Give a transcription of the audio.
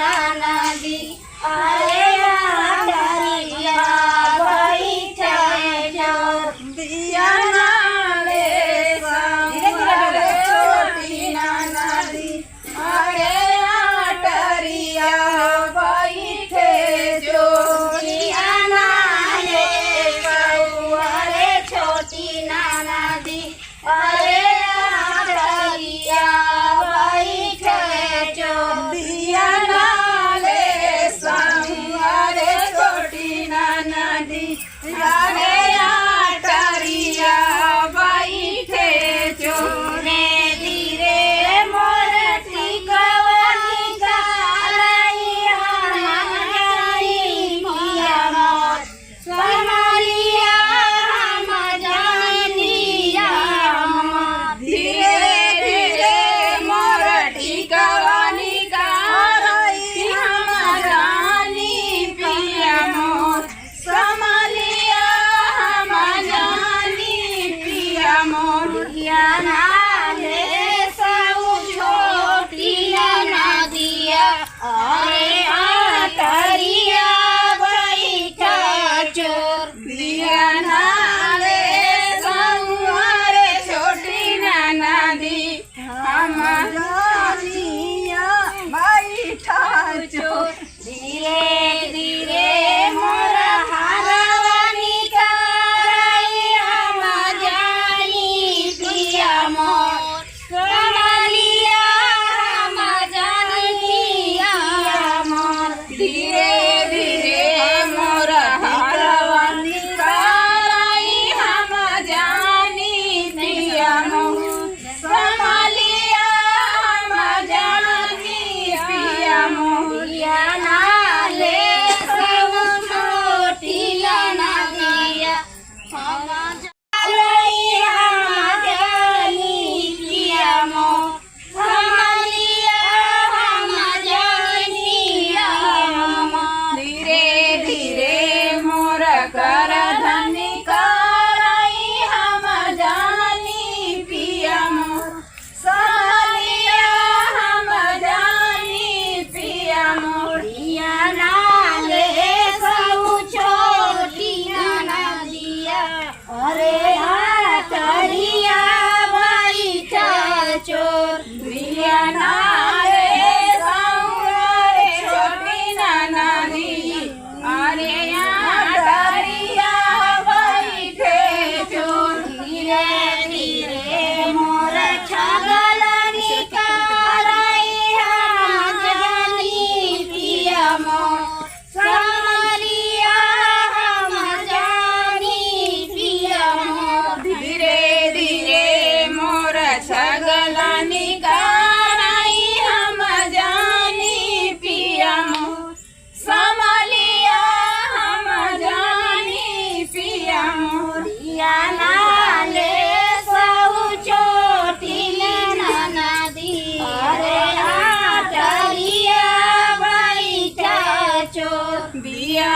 नदी अरे आटरिया बैठे चोर दिया नाले संवरे छोटी नदी अरे आटरिया बैठे चोर दिया नाले संवरे छोटी नदी अरे आटरिया बैठे चोर दिया नाले संवरे छोटी नदी अरे आटरिया बैठे चोर धीरे मोर टिकवनी कराई हमारी पिया मोर समालिया हम जानिया मोर धीरे धीरे मोर टिकवनी कराई हमारी पिया मोर समालिया हम जानी पिया मोर दिया नाले सऊ छोटी नदिया अरे आटरिया बैठा चोर दिया नाले संवरे छोटी नदी हम जानिया बैठा चोर धीरे धीरे मोर हारवानी कराई हम जानी पिया मोर समालिया हम जानिया मोर धीरे धीरे मोर हारवानी कराई हम जानी पिया मोर समालिया हम जानी पिया मोर दिया नाले सब छोटी नदिया हम जानी हम जानी पिया मोर समालिया हम जानिया मोर धीरे धीरे मोर कर धनी कराई हम जानी पिया मोर समालिया हम जानी पिया मोर दिया नाले सऊ छोटी नदिया अरे आटरिया बैठा चोर दिया नाले संवरे छोटी नदी अरे आटरिया बैठे चोर धीरे धीरे मोर छगलनी कराई हम जानी पिया मोर समालिया हम जानी पिया मोर धीरे धीरे मोर छगलनी कराई हम जानी पिया मोर समालिया हम जानी पिया मोर दिया नाले सऊ छोटी नदी अरे आटरिया बैठा चोर दिया